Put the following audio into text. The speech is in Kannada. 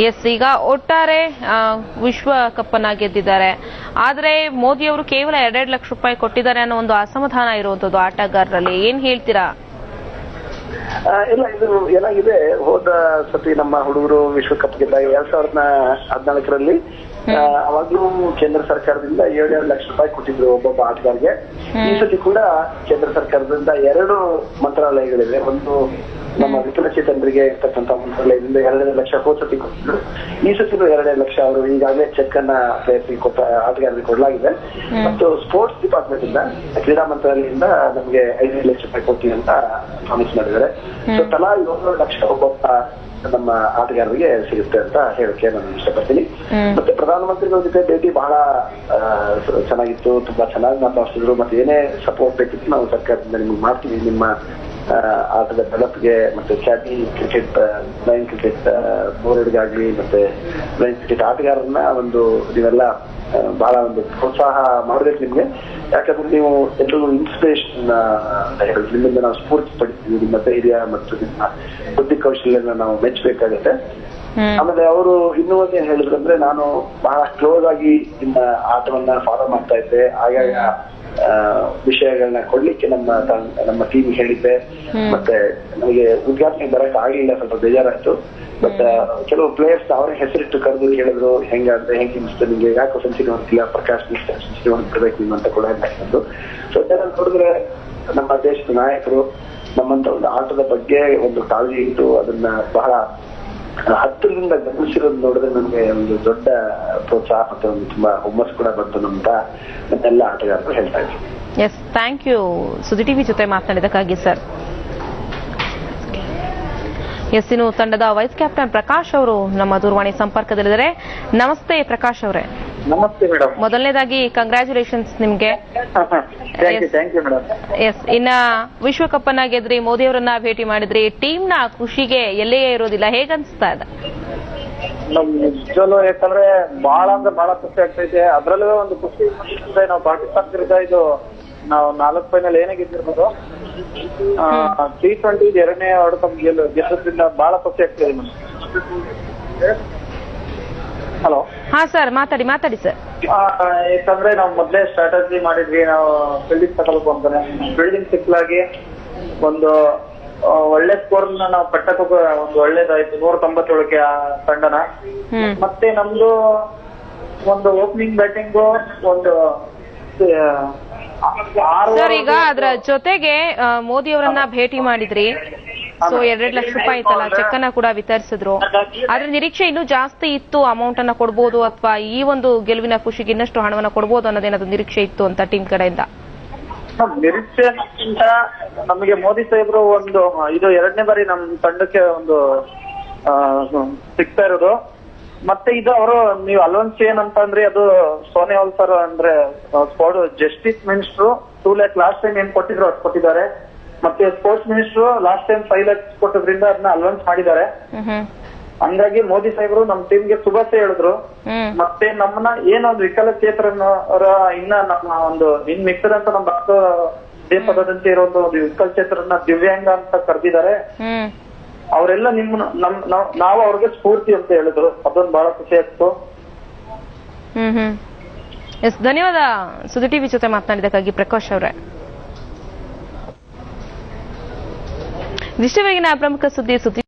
ಎಸ್, ಈಗ ಒಟ್ಟಾರೆ ವಿಶ್ವ ಕಪ್ ಅನ್ನ ಗೆದ್ದಿದ್ದಾರೆ. ಆದ್ರೆ ಮೋದಿ ಅವರು ಕೇವಲ 2 ಲಕ್ಷ ರೂಪಾಯಿ ಕೊಟ್ಟಿದ್ದಾರೆ ಅನ್ನೋ ಒಂದು ಅಸಮಾಧಾನ ಇರುವಂತದ್ದು ಆಟಗಾರರಲ್ಲಿ. ಏನ್ ಹೇಳ್ತೀರಾ? ಇಲ್ಲ, ಇದು ಏನಾಗಿದೆ, ಹೋದ ಸತಿ ನಮ್ಮ ಹುಡುಗರು ವಿಶ್ವಕಪ್ ಗೆದ್ದಾಗ 2014ರಲ್ಲಿ ಅವಾಗ್ಲೂ ಕೇಂದ್ರ ಸರ್ಕಾರದಿಂದ 7 ಲಕ್ಷ ರೂಪಾಯಿ ಕೊಟ್ಟಿದ್ರು ಒಬ್ಬೊಬ್ಬ ಆಟಗಾರರಿಗೆ. ಈ ಸತಿ ಕೂಡ ಕೇಂದ್ರ ಸರ್ಕಾರದಿಂದ 2 ಮಂತ್ರಾಲಯಗಳಿವೆ. ಒಂದು ನಮ್ಮ ವಿಕಲಚೇತನರಿಗೆ ಇರ್ತಕ್ಕಂಥ ಮಂತ್ರಾಲಯದಿಂದ 2 ಲಕ್ಷ ಹೋದ ಸತಿ ಕೊಟ್ಟಿದ್ರು. ಈ ಸತಿನೂ 2 ಲಕ್ಷ ಅವರು ಈಗಾಗಲೇ ಚೆಕ್ ಅನ್ನ ಪ್ಲೇಯರ್ಸ್ಗೆ ಆಟಗಾರರಿಗೆ ಕೊಡಲಾಗಿದೆ. ಮತ್ತು ಸ್ಪೋರ್ಟ್ಸ್ ಡಿಪಾರ್ಟ್ಮೆಂಟ್ ಇಂದ, ಕ್ರೀಡಾ ಮಂತ್ರಾಲಯದಿಂದ ನಮಗೆ 5 ಲಕ್ಷ ರೂಪಾಯಿ ಕೊಡ್ತೀವಿ ಅಂತ ಪ್ರಾಮಿಸ್ ಮಾಡಿದ್ದಾರೆ. ಸೊ ತಲಾ 7 ಲಕ್ಷ ಒಬ್ಬೊಬ್ಬ ನಮ್ಮ ಆಟಗಾರರಿಗೆ ಸಿಗುತ್ತೆ ಅಂತ ಹೇಳಕ್ಕೆ ನಾನು ಇಷ್ಟಪಡ್ತೀನಿ. ಮತ್ತೆ ಪ್ರಧಾನಮಂತ್ರಿಗಳ ಜೊತೆ ಭೇಟಿ ಬಹಳ ಚೆನ್ನಾಗಿತ್ತು, ತುಂಬಾ ಚೆನ್ನಾಗಿ ಮಾತಾಡ್ತಿದ್ರು. ಮತ್ತೆ ಏನೇ ಸಪೋರ್ಟ್ ಬೇಕಿತ್ತು ನಾವು ಸರ್ಕಾರದಿಂದ ನಿಮ್ಗೆ ಮಾಡ್ತೀವಿ, ನಿಮ್ಮ ಆಟದ ಡೆವಲಪ್ಗೆ, ಮತ್ತೆ ಖ್ಯಾತಿ ಕ್ರಿಕೆಟ್, ಬ್ಲೈಂಡ್ ಕ್ರಿಕೆಟ್ ಬೋರ್ಡ್ಗಾಗ್ಲಿ ಮತ್ತೆ ಬ್ಲೈಂಡ್ ಕ್ರಿಕೆಟ್ ಆಟಗಾರರನ್ನ ನೀವೆಲ್ಲ ಬಹಳ ಪ್ರೋತ್ಸಾಹ ಮಾಡ್ಬೇಕು ನಿಮ್ಗೆ. ಯಾಕಂದ್ರೆ ನೀವು ಎಲ್ಲರೂ ಇನ್ಸ್ಪಿರೇಷನ್ ಅಂತ ಹೇಳಿ ನಿಮ್ಮಿಂದ ನಾವು ಸ್ಫೂರ್ತಿ ಪಡಿತೀವಿ. ನಿಮ್ಮ ಧೈರ್ಯ ಮತ್ತು ನಿಮ್ಮ ಬುದ್ಧಿ ಕೌಶಲ್ಯನ ನಾವು ಮೆಚ್ಚಬೇಕಾಗುತ್ತೆ. ಆಮೇಲೆ ಅವರು ಇನ್ನೂ ಒಂದೇನು ಹೇಳಿದ್ರು ಅಂದ್ರೆ, ನಾನು ಬಹಳ ಕ್ಲೋಸ್ ಆಗಿ ನಿಮ್ಮ ಆಟವನ್ನ ಫಾಲೋ ಮಾಡ್ತಾ ಇದ್ದೆ, ಆಗಾಗ ವಿಷಯಗಳನ್ನ ಕೊಡ್ಲಿಕ್ಕೆ ನಮ್ಮ ಟೀಮ್ ಹೇಳಿದ್ದೆ. ಮತ್ತೆ ನನಗೆ ಉದ್ಘಾಟನೆ ಬರಕ್ ಆಗ್ಲಿಲ್ಲ, ಸ್ವಲ್ಪ ಬೇಜಾರಾಯ್ತು. ಬಟ್ ಕೆಲವು ಪ್ಲೇಯರ್ಸ್ ಅವರೇ ಹೆಸರಿಟ್ಟು ಕರೆದು ಹೇಳಿದ್ರು, ಹೆಂಗೆ ಅನಿಸ್ತು ನಿಮ್ಗೆ, ಯಾಕೆ ಸೆನ್ಸಿಟಿವ್ ಅಂತಿಲ್ಲ, ಪ್ರಕಾಶ್ ಸೆನ್ಸಿಟಿವ್ ಬಿಡ್ಬೇಕು ನಿಮ್ಮ ಅಂತ ಕೂಡ ಹೇಳಿದ್ರು. ಸೊ ಅದನ್ನ ನೋಡಿದ್ರೆ ನಮ್ಮ ದೇಶದ ನಾಯಕರು ನಮ್ಮಂತ ಒಂದು ಆಟದ ಬಗ್ಗೆ ಒಂದು ಕಾಳಜಿ ಇಟ್ಟು ಅದನ್ನ ಬಹಳ ಹತ್ತಿರದಿಂದ ಗಮನಿಸಿರೋದು ನೋಡಿದ್ರೆ ನಮ್ಗೆ ಒಂದು ದೊಡ್ಡ ಪ್ರೋತ್ಸಾಹ ಮತ್ತೆ ಒಂದು ತುಂಬಾ ಹುಮ್ಮಸ್ಸು ಕೂಡ ಬಂತು ನಮ್ಮೆಲ್ಲ ಆಟಗಾರರು ಹೇಳ್ತಾ ಇದ್ರು. ಎಸ್, ಥ್ಯಾಂಕ್ ಯು ಸುದ್ದಿ ಟಿವಿ ಜೊತೆ ಮಾತನಾಡಿದಕ್ಕಾಗಿ ಸರ್. ಎಸ್, ಇನ್ನು ತಂಡದ ವೈಸ್ ಕ್ಯಾಪ್ಟನ್ ಪ್ರಕಾಶ್ ಅವರು ನಮ್ಮ ದೂರವಾಣಿ ಸಂಪರ್ಕದಲ್ಲಿದ್ದಾರೆ. ನಮಸ್ತೆ ಪ್ರಕಾಶ್ ಅವರೇ. ನಮಸ್ತೆ ಮೇಡಮ್. ಮೊದಲನೇದಾಗಿ ಕಂಗ್ರ್ಯಾಚುಲೇಷನ್ಸ್ ನಿಮ್ಗೆ. ಎಸ್, ಇನ್ನ ವಿಶ್ವಕಪ್ ಅನ್ನ ಗೆದ್ರಿ, ಮೋದಿ ಅವರನ್ನ ಭೇಟಿ ಮಾಡಿದ್ರಿ, ಟೀಮ್ ನ ಖುಷಿಗೆ ಎಲ್ಲೇ ಇರೋದಿಲ್ಲ, ಹೇಗನ್ಸ್ತಾ ಇದೆ? ನಿಜವಲ್ಲೂ ಯಾಕಂದ್ರೆ ಬಹಳ ಅಂದ್ರೆ ಬಹಳ ಖುಷಿ ಆಗ್ತೈತೆ. ಅದ್ರಲ್ಲೂ ಒಂದು ಖುಷಿ ನಾವು ಪಾಕಿಸ್ತಾನ ವಿರುದ್ಧ ನಾವು 4 ಫೈನಲ್ ಏನೇ ಗೆದ್ದಿರ್ಬೋದು, T20 2ನೇ ವರ್ಲ್ಡ್ ಕಪ್ ಗೆಲ್ಲೋದ್ರಿಂದ ಬಹಳ ಖುಷಿ ಆಗ್ತದೆ ನಮ್ಗೆ. ಹಲೋ. ಹಾ ಸರ್, ಮಾತಾಡಿ ಸರ್. ಯಾಕಂದ್ರೆ ನಾವು ಮೊದ್ಲೇ ಸ್ಟ್ರಾಟಜಿ ಮಾಡಿದ್ವಿ, ನಾವು ಫೀಲ್ಡಿಂಗ್ ತಗೊಳ್ಬೇಕು ಅಂತಾನೆ. ಫೀಲ್ಡಿಂಗ್ ಸಿಕ್ಲಾಗಿ ಒಂದು ಒಳ್ಳೆ ಸ್ಕೋರ್ ನಾವು ಕಟ್ಟಕ್ಕೆ ಒಂದು ಒಳ್ಳೇದಾಯ್ತು, 197ಕ್ಕೆ ಆ ತಂಡನ. ಮತ್ತೆ ನಮ್ದು ಒಂದು ಓಪನಿಂಗ್ ಬ್ಯಾಟಿಂಗು ಒಂದು ಸರ್, ಈಗ ಅದ್ರ ಜೊತೆಗೆ ಮೋದಿ ಅವರನ್ನ ಭೇಟಿ ಮಾಡಿದ್ರಿ. ಸೊ 2 ಲಕ್ಷ ರೂಪಾಯಿ ಇತ್ತಲ್ಲ, ಚೆಕ್ ಅನ್ನ ಕೂಡ ವಿತರಿಸಿದ್ರು. ಆದ್ರೆ ನಿರೀಕ್ಷೆ ಇನ್ನೂ ಜಾಸ್ತಿ ಇತ್ತು, ಅಮೌಂಟ್ ಅನ್ನ ಕೊಡ್ಬೋದು ಅಥವಾ ಈ ಒಂದು ಗೆಲುವಿನ ಖುಷಿಗೆ ಇನ್ನಷ್ಟು ಹಣವನ್ನ ಕೊಡ್ಬೋದು ಅನ್ನೋದೇನಾದ್ರು ನಿರೀಕ್ಷೆ ಇತ್ತು ಅಂತ ಟೀಮ್ ಕಡೆಯಿಂದ? ನಿರೀಕ್ಷೆಗಿಂತ ನಮಗೆ ಮೋದಿ ಸಾಹೇಬ್ರು ಇದು 2ನೇ ಬಾರಿ ನಮ್ ತಂಡಕ್ಕೆ ಸಿಗ್ತಾ ಇರೋದು. ಮತ್ತೆ ಇದು ಅವರು ನೀವು ಅಲೋನ್ಸ್ ಏನಂತಂದ್ರೆ, ಅದು ಸೋನಿವಾಲ್ ಸರ್ ಅಂದ್ರೆ justice minister 2 lakh last time ಏನ್ ಕೊಟ್ಟಿದ್ರು ಅಷ್ಟು ಕೊಟ್ಟಿದ್ದಾರೆ. ಮತ್ತೆ sports minister last time 5 lakhs ಕೊಟ್ಟದ್ರಿಂದ ಅದನ್ನ ಅಲೋನ್ಸ್ ಮಾಡಿದ್ದಾರೆ. ಹಂಗಾಗಿ ಮೋದಿ ಸಾಹೇಬ್ರು ನಮ್ ಟೀಮ್ಗೆ ಶುಭಾಶಯ ಹೇಳಿದ್ರು. ಮತ್ತೆ ನಮ್ಮನ್ನ ಏನೊಂದು ವಿಕಲಚೇತನರ ಇನ್ನ ನಮ್ಮ ಇನ್ ಮಿಕ್ಕದಂತ ನಮ್ಮ ಭಾರತ ದೇಶದಂತೆ ಇರೋ ಒಂದು ವಿಕಲಚೇತರನ್ನ ದಿವ್ಯಾಂಗ ಅಂತ ಕರೆದಿದ್ದಾರೆ. ಅವರೆಲ್ಲ ನಾವು ಅವ್ರಿಗೆ ಸ್ಫೂರ್ತಿ ಅಂತ ಹೇಳಿದ್ರು. ಅದೊಂದು ಬಹಳ ಖುಷಿ ಆಗ್ತು. ಎಸ್, ಧನ್ಯವಾದ ಸುದ್ದಿ ಟಿವಿ ಜೊತೆ ಮಾತನಾಡಿದಕ್ಕಾಗಿ ಪ್ರಕಾಶ್ ಅವರೇ. ಇಷ್ಟವರೆಗಿನ ಪ್ರಮುಖ ಸುದ್ದಿ